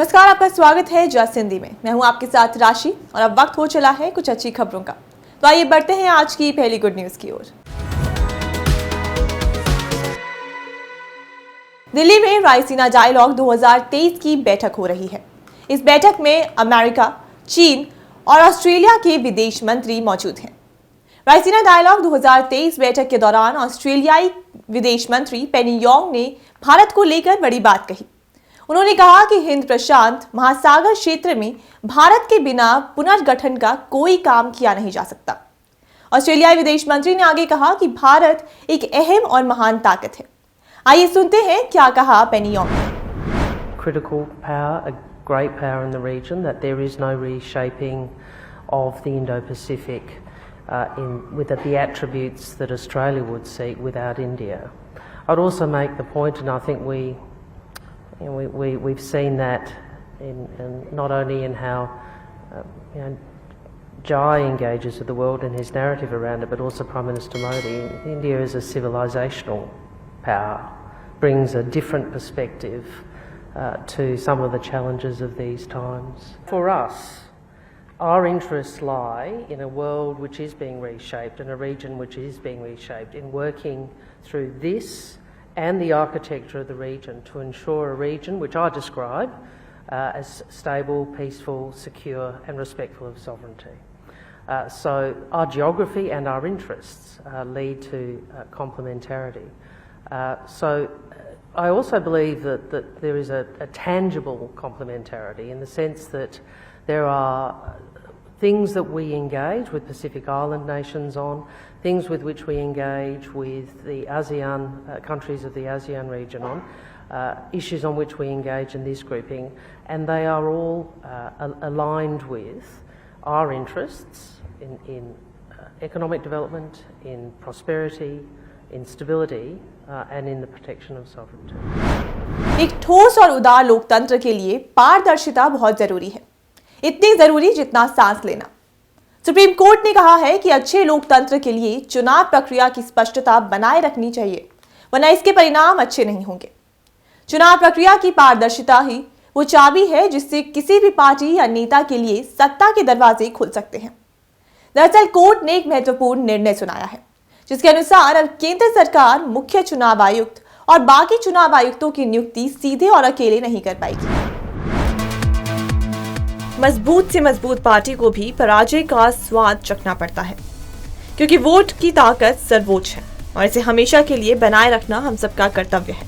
नमस्कार, आपका स्वागत है जस्ट हिंदी में। मैं हूं आपके साथ राशि और अब वक्त हो चला है कुछ अच्छी खबरों का। तो आइए बढ़ते हैं आज की पहली गुड न्यूज की ओर। दिल्ली में रायसीना डायलॉग 2023 की बैठक हो रही है। इस बैठक में अमेरिका, चीन और ऑस्ट्रेलिया के विदेश मंत्री मौजूद हैं। रायसीना डायलॉग 2023 बैठक के दौरान ऑस्ट्रेलियाई विदेश मंत्री पेनी योंग ने भारत को लेकर बड़ी बात कही। उन्होंने कहा कि हिंद प्रशांत महासागर क्षेत्र में भारत के बिना पुनर्गठन का कोई काम किया नहीं जा सकता। ऑस्ट्रेलियाई विदेश मंत्री ने आगे कहा कि भारत एक अहम और महान ताकत है। आइए सुनते हैं क्या कहा पेनी योंग ने। Critical power, a great power in the region, that there is no reshaping of the Indo-Pacific with the attributes that Australia would seek without India. I'd also make the point, and I think we've seen that in not only in how Jai engages with the world and his narrative around it, but also Prime Minister Modi. India is a civilizational power, brings a different perspective to some of the challenges of these times. For us, our interests lie in a world which is being reshaped and a region which is being reshaped, in working through this and the architecture of the region to ensure a region which I describe as stable, peaceful, secure and respectful of sovereignty. So our geography and our interests lead to complementarity. So I also believe that there is a tangible complementarity in the sense that there are things that we engage with Pacific Island nations on, things with which we engage with the ASEAN countries of the ASEAN region on, issues on which we engage in this grouping, and they are all aligned with our interests in economic development, in prosperity, in stability, and in the protection of sovereignty. एक ठोस और उदार लोकतंत्र के लिए पारदर्शिता बहुत जरूरी है, इतनी जरूरी जितना सांस लेना। सुप्रीम कोर्ट ने कहा है कि अच्छे लोकतंत्र के लिए चुनाव प्रक्रिया की स्पष्टता बनाए रखनी चाहिए, वरना इसके परिणाम अच्छे नहीं होंगे। चुनाव प्रक्रिया की पारदर्शिता ही वो चाबी है जिससे किसी भी पार्टी या नेता के लिए सत्ता के दरवाजे खुल सकते हैं। दरअसल कोर्ट ने एक महत्वपूर्ण निर्णय सुनाया है, जिसके अनुसार अब केंद्र सरकार मुख्य चुनाव आयुक्त और बाकी चुनाव आयुक्तों की नियुक्ति सीधे और अकेले नहीं कर पाएगी। मजबूत से मजबूत पार्टी को भी पराजय का स्वाद चखना पड़ता है, क्योंकि वोट की ताकत सर्वोच्च है और इसे हमेशा के लिए बनाए रखना हम सबका कर्तव्य है।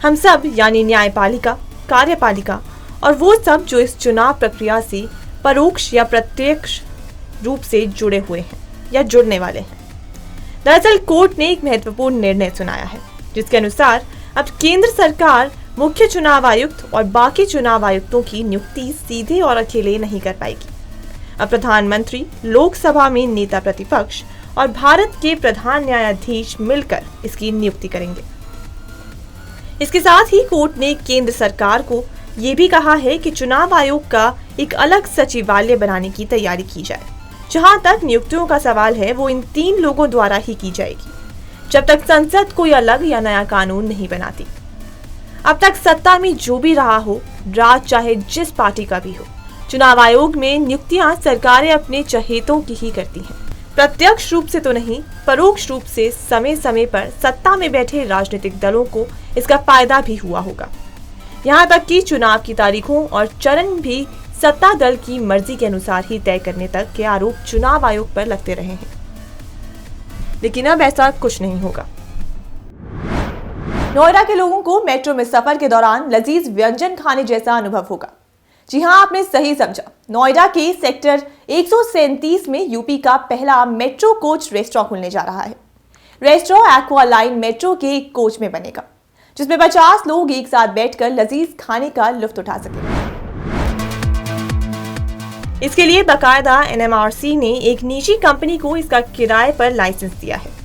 हम सब यानी न्यायपालिका, कार्यपालिका और वो सब जो इस चुनाव प्रक्रिया से परोक्ष या प्रत्यक्ष रूप से जुड़े हुए हैं या जुड़ने वाले हैं। दरअसल कोर्ट ने एक महत्वपूर्ण निर्णय सुनाया है, जिसके अनुसार अब केंद्र सरकार मुख्य चुनाव आयुक्त और बाकी चुनाव आयुक्तों की नियुक्ति सीधे और अकेले नहीं कर पाएगी। अब प्रधानमंत्री, लोकसभा में नेता प्रतिपक्ष और भारत के प्रधान न्यायाधीश मिलकर इसकी नियुक्ति करेंगे। इसके साथ ही कोर्ट ने केंद्र सरकार को यह भी कहा है कि चुनाव आयोग का एक अलग सचिवालय बनाने की तैयारी की जाए। जहां तक नियुक्तियों का सवाल है, वो इन 3 लोगों द्वारा ही की जाएगी, जब तक संसद कोई अलग या नया कानून नहीं बनाती। अब तक सत्ता में जो भी रहा हो, राज चाहे जिस पार्टी का भी हो, चुनाव आयोग में नियुक्तियां सरकारें अपने चहेतों की ही करती हैं। प्रत्यक्ष रूप से तो नहीं, परोक्ष रूप से समय समय पर सत्ता में बैठे राजनीतिक दलों को इसका फायदा भी हुआ होगा। यहाँ तक कि चुनाव की तारीखों और चरण भी सत्ता दल की मर्जी के अनुसार ही तय करने तक के आरोप चुनाव आयोग पर लगते रहे हैं। लेकिन अब ऐसा कुछ नहीं होगा। नोएडा के लोगों को मेट्रो में सफर के दौरान लजीज व्यंजन खाने जैसा अनुभव होगा। जी हां, आपने सही समझा। नोएडा के सेक्टर 137 में यूपी का पहला मेट्रो कोच रेस्टोरेंट खुलने जा रहा है। रेस्टोरेंट एक्वा लाइन मेट्रो के एक कोच में बनेगा, जिसमें 50 लोग एक साथ बैठकर लजीज खाने का लुत्फ उठा सकेंगे। इसके लिए बाकायदा एनएमआरसी ने एक निजी कंपनी को इसका किराए पर लाइसेंस दिया है।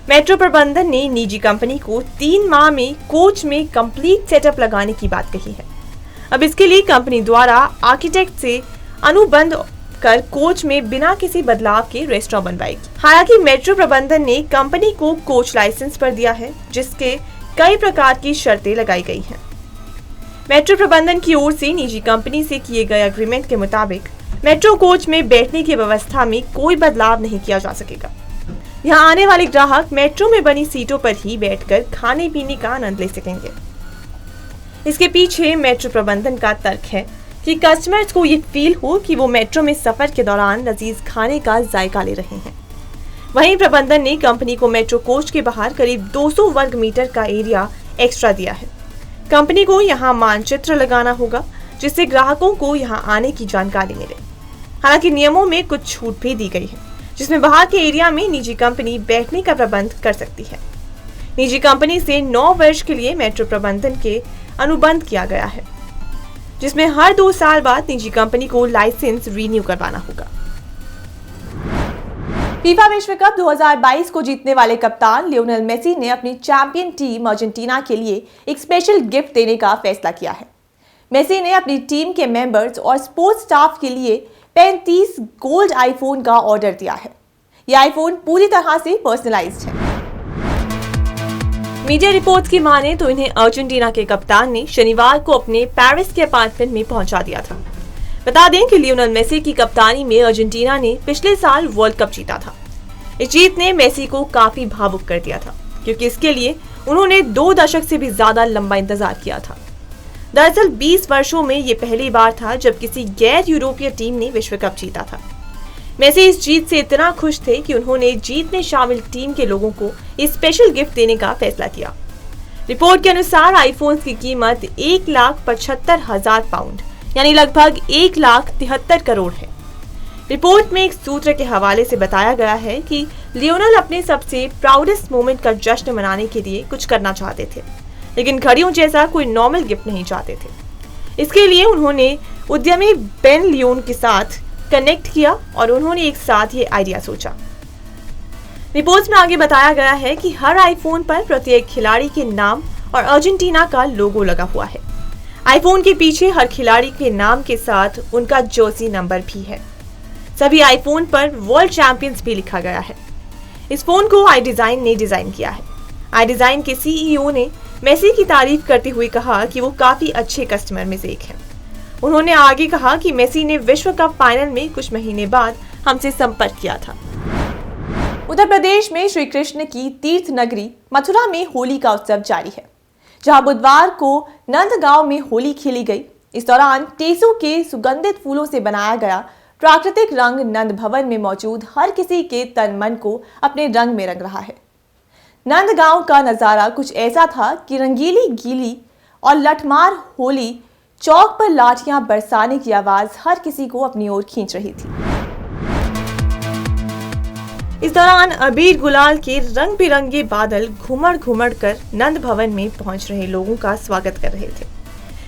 मेट्रो प्रबंधन ने निजी कंपनी को 3 माह में कोच में कंप्लीट सेटअप लगाने की बात कही है। अब इसके लिए कंपनी द्वारा आर्किटेक्ट से अनुबंध कर कोच में बिना किसी बदलाव के रेस्टोरेंट बनवाएगी। हालांकि मेट्रो प्रबंधन ने कंपनी को कोच लाइसेंस पर दिया है, जिसके कई प्रकार की शर्तें लगाई गई हैं। मेट्रो प्रबंधन की ओर से निजी कंपनी से किए गए एग्रीमेंट के मुताबिक मेट्रो कोच में बैठने की व्यवस्था में कोई बदलाव नहीं किया जा सकेगा। यहाँ आने वाले ग्राहक मेट्रो में बनी सीटों पर ही बैठकर खाने पीने का आनंद ले सकेंगे। इसके पीछे मेट्रो प्रबंधन का तर्क है कि कस्टमर्स को ये फील हो कि वो मेट्रो में सफर के दौरान लजीज खाने का जायका ले रहे हैं। वहीं प्रबंधन ने कंपनी को मेट्रो कोच के बाहर करीब 200 वर्ग मीटर का एरिया एक्स्ट्रा दिया है। कंपनी को यहाँ मानचित्र लगाना होगा जिससे ग्राहकों को यहाँ आने की जानकारी मिले। हालांकि नियमों में कुछ छूट भी दी गई है जिसमें बाहर के एरिया में निजी कंपनी बैठने का प्रबंध कर सकती है। निजी कंपनी से 9 वर्ष के लिए मेट्रो प्रबंधन के अनुबंध किया गया है जिसमें हर 2 साल बाद निजी कंपनी को लाइसेंस रिन्यू करवाना होगा। फीफा विश्व कप 2022 को जीतने वाले कप्तान लियोनेल मेसी ने अपनी चैंपियन टीम अर्जेंटीना के लिए एक स्पेशल गिफ्ट देने का फैसला किया है। मेसी ने अपनी टीम के मेंबर्स और स्पोर्ट्स स्टाफ के लिए 35 गोल्ड आईफोन का ऑर्डर दिया है। यह आईफोन पूरी तरह से पर्सनलाइज्ड है। मीडिया रिपोर्ट्स की माने तो इन्हें अर्जेंटीना के कप्तान ने शनिवार को अपने पेरिस के अपार्टमेंट में पहुंचा दिया था। बता दें कि लियोनेल मेसी की कप्तानी में अर्जेंटीना ने पिछले साल वर्ल्ड कप जीता था। इस जीत ने मेसी को काफी भावुक कर दिया था क्योंकि इसके लिए उन्होंने 2 दशक से भी ज्यादा लंबा इंतजार किया था। दरअसल 20 वर्षों में ये पहली बार था जब किसी गैर यूरोपीय टीम ने विश्व कप जीता था। मेसी इस जीत से इतना खुश थे कि उन्होंने जीत में शामिल टीम के लोगों को इस स्पेशल गिफ्ट देने का फैसला किया। रिपोर्ट के अनुसार आईफोन की कीमत 1,75,000 पाउंड यानी लगभग 1,73 करोड़ है। रिपोर्ट में एक सूत्र के हवाले से बताया गया है कि लियोनेल अपने सबसे प्राउडेस्ट मोमेंट का जश्न मनाने के लिए कुछ करना चाहते थे, लेकिन घड़ियों जैसा कोई नॉर्मल गिफ्ट नहीं चाहते थे। इसके लिए उन्होंने उद्यमी बेन लियोन के साथ कनेक्ट किया और उन्होंने एक साथ ये आइडिया सोचा। रिपोर्ट में आगे बताया गया है कि हर आईफोन पर प्रत्येक खिलाड़ी के नाम और अर्जेंटीना का लोगो लगा हुआ है। आईफोन के पीछे हर खिलाड़ी के नाम के साथ उनका जर्सी नंबर भी है। सभी आईफोन पर वर्ल्ड चैंपियंस भी लिखा गया है। इस फोन को iDesign ने डिजाइन किया है। iDesign के सीईओ ने मेसी की तारीफ करते हुए कहा कि वो काफी अच्छे कस्टमर में से एक हैं। उन्होंने आगे कहा कि मेसी ने विश्व कप फाइनल में कुछ महीने बाद हमसे संपर्क किया था। उत्तर प्रदेश में श्री कृष्ण की तीर्थ नगरी मथुरा में होली का उत्सव जारी है, जहां बुधवार को नंदगांव में होली खेली गई। इस दौरान टेसू के सुगंधित फूलों से बनाया गया प्राकृतिक रंग नंद भवन में मौजूद हर किसी के तन मन को अपने रंग में रंग रहा है। नंदगांव का नजारा कुछ ऐसा था कि रंगीली गीली और लठमार होली चौक पर लाठियां बरसाने की आवाज हर किसी को अपनी ओर खींच रही थी। इस दौरान अबीर गुलाल के रंग बिरंगे बादल घुमड़ घुमड़ कर नंद भवन में पहुंच रहे लोगों का स्वागत कर रहे थे,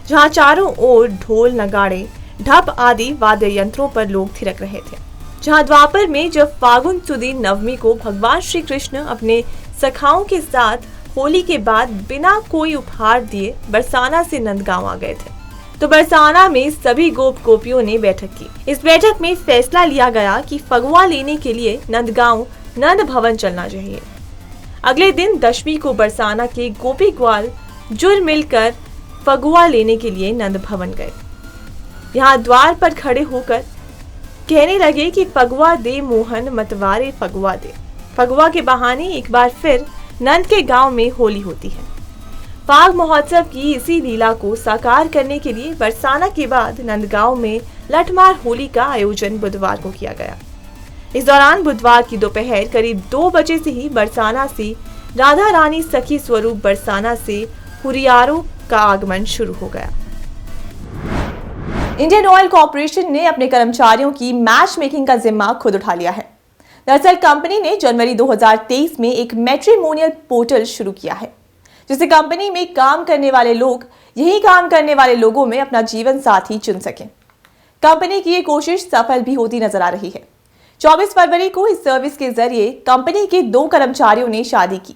जहां चारों ओर ढोल नगाड़े ढप आदि वाद्य यंत्रों पर लोग थिरक रहे थे। जहां द्वापर में जब फागुन सुदी नवमी को भगवान श्री कृष्ण अपने सखाओं के साथ होली के बाद बिना कोई उपहार दिए बरसाना से नंदगांव आ गए थे, तो बरसाना में सभी गोप गोपियों ने बैठक की। इस बैठक में फैसला लिया गया कि फगुआ लेने के लिए नंदगांव नंद भवन चलना चाहिए। अगले दिन दशमी को बरसाना के गोपी ग्वाल जुड़ मिलकर फगुआ लेने के लिए नंद भवन गए। यहाँ द्वार पर खड़े होकर कहने लगे कि फगुआ दे मोहन मतवारे फगुआ दे। फगुआ के बहाने एक बार फिर नंद के गांव में होली होती है। फाग महोत्सव की इसी लीला को साकार करने के लिए बरसाना के बाद नंदगांव में लठमार होली का आयोजन बुधवार को किया गया। इस दौरान बुधवार की दोपहर करीब 2 बजे से ही बरसाना से राधा रानी सखी स्वरूप बरसाना से हुरियारों का आगमन शुरू हो गया। इंडियन ऑयल कॉर्पोरेशन ने अपने कर्मचारियों की मैच मेकिंग का जिम्मा खुद उठा लिया है। दरअसल कंपनी ने जनवरी 2023 में एक मैट्रिमोनियल पोर्टल शुरू किया है, जिससे कंपनी में काम करने वाले लोग यही काम करने वाले लोगों में अपना जीवन साथी चुन सकें। कंपनी की ये कोशिश सफल भी होती नजर आ रही है। 24 फरवरी को इस सर्विस के जरिए कंपनी के 2 कर्मचारियों ने शादी की।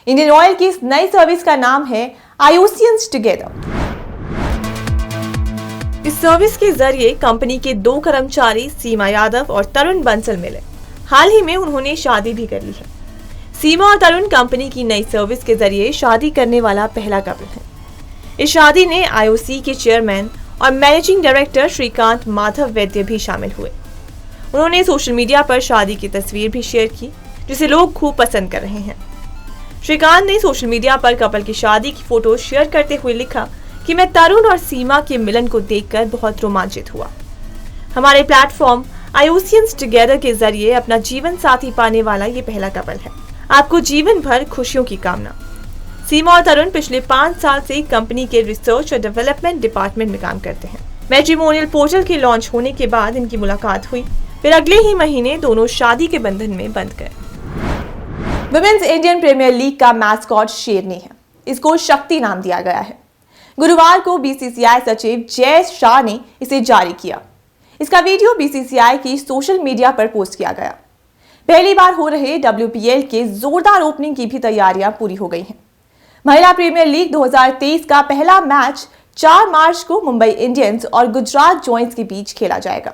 इंडियन ऑयल की इस नई सर्विस का नाम है आयुसियंस टुगेदर। इस सर्विस के जरिए कंपनी के 2 कर्मचारी सीमा यादव और तरुण बंसल मिले। हाल ही में उन्होंने शादी भी कर ली है। सीमा और तरुण कंपनी की नई सर्विस के जरिए शादी करने वाला पहला कपल है। इस शादी ने आईओसी के चेयरमैन और मैनेजिंग डायरेक्टर श्रीकांत माधव वैद्य भी शामिल हुए। उन्होंने सोशल मीडिया पर शादी की तस्वीर भी शेयर की, जिसे लोग खूब पसंद कर रहे हैं। श्रीकांत ने सोशल मीडिया पर कपल की शादी की फोटो शेयर करते हुए लिखा कि मैं तरुण और सीमा के मिलन को देखकर बहुत रोमांचित हुआ। हमारे प्लेटफॉर्म आईओसियंस टुगेदर के जरिए अपना जीवन साथी पाने वाला ये पहला कपल है। आपको जीवन भर खुशियों की कामना। सीमा और तरुण पिछले 5 साल से कंपनी के रिसर्च और डेवलपमेंट डिपार्टमेंट में काम करते हैं। मैट्रिमोनियल पोर्टल के लॉन्च होने के बाद इनकी मुलाकात हुई, फिर अगले ही महीने दोनों शादी के बंधन में बंध गए। वुमेन्स इंडियन प्रीमियर लीग का मैस्कॉट शेरनी है। इसको शक्ति नाम दिया गया है। गुरुवार को बीसीसीआई सचिव जय शाह ने इसे जारी किया। इसका वीडियो बीसीसीआई की सोशल मीडिया पर पोस्ट किया गया। पहली बार हो रहे WPL के जोरदार ओपनिंग की भी तैयारियां पूरी हो गई हैं। महिला प्रीमियर लीग 2023 का पहला मैच 4 मार्च को मुंबई इंडियंस और गुजरात जॉइंट्स के बीच खेला जाएगा।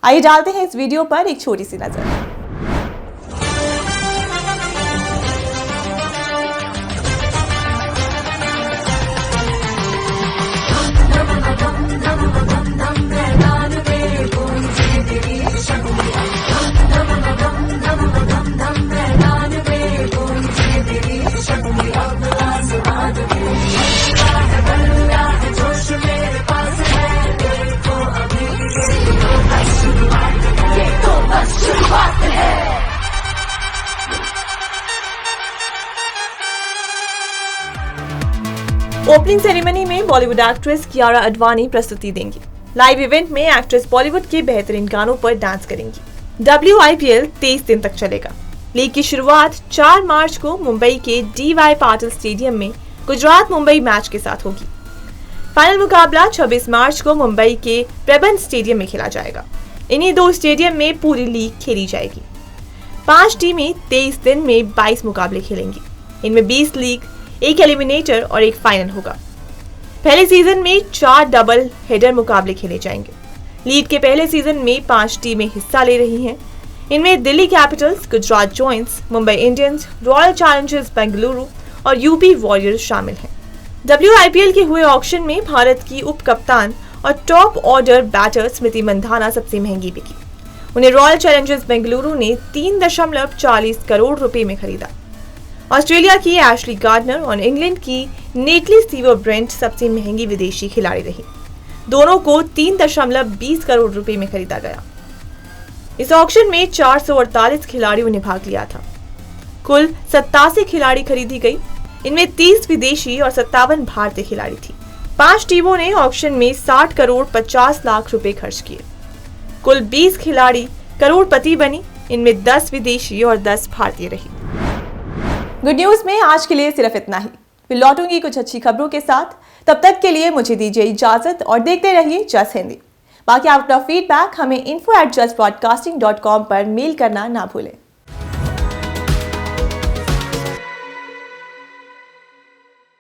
आइए डालते हैं इस वीडियो पर एक छोटी सी नजर। ओपनिंग सेरेमनी में बॉलीवुड एक्ट्रेस कियारा आडवाणी प्रस्तुति देंगी। लाइव इवेंट में एक्ट्रेस बॉलीवुड के बेहतरीन गानों पर डांस करेंगी। WIPL 23 दिन तक चलेगा। लीग की शुरुआत 4 मार्च को मुंबई के DY पाटिल स्टेडियम में गुजरात मुंबई मैच के साथ होगी। फाइनल मुकाबला 26 मार्च को मुंबई के प्रेबन स्टेडियम में खेला जाएगा। इन्हीं 2 स्टेडियम में पूरी लीग खेली जाएगी। 5 टीमें 23 दिन में 22 मुकाबले खेलेंगी। इनमें 20 लीग, 1 एलिमिनेटर और 1 फाइनल होगा। पहले सीजन में 4 डबल हेडर मुकाबले खेले जाएंगे। लीग के पहले सीजन में 5 टीमें हिस्सा ले रही हैं। इनमें Delhi Capitals, Gujarat joints, Mumbai Indians, royal Challengers Bengaluru और यूपी वॉरियर्स शामिल हैं। WIPL के हुए ऑक्शन में भारत की उप कप्तान और top order batter Smriti Mandhana सबसे महंगी बिकी। उन्हें रॉयल चैलेंजर्स बेंगलुरु ने 3.40 करोड़ रुपए में खरीदा। ऑस्ट्रेलिया की एशली गार्डनर और इंग्लैंड की नेटली स्टीवर ब्रेंट सबसे महंगी विदेशी खिलाड़ी रही। दोनों को 3.20 करोड़ रुपए में खरीदा गया। इस ऑक्शन में 448 खिलाड़ियों ने भाग लिया था। कुल 87 खिलाड़ी खरीदी गई। इनमें 30 विदेशी और 57 भारतीय खिलाड़ी थी। 5 टीमों ने ऑक्शन में 60 करोड़ 50 लाख रुपए खर्च किए। कुल 20 खिलाड़ी करोड़पति बनी। इनमें 10 विदेशी और 10 भारतीय रही। गुड न्यूज में आज के लिए सिर्फ इतना ही। फिर लौटूंगी कुछ अच्छी खबरों के साथ। तब तक के लिए मुझे दीजिए इजाजत और देखते रहिए जस्ट हिंदी। बाकी आप अपना फीडबैक हमें info@justbroadcasting.com पर मेल करना ना भूलें।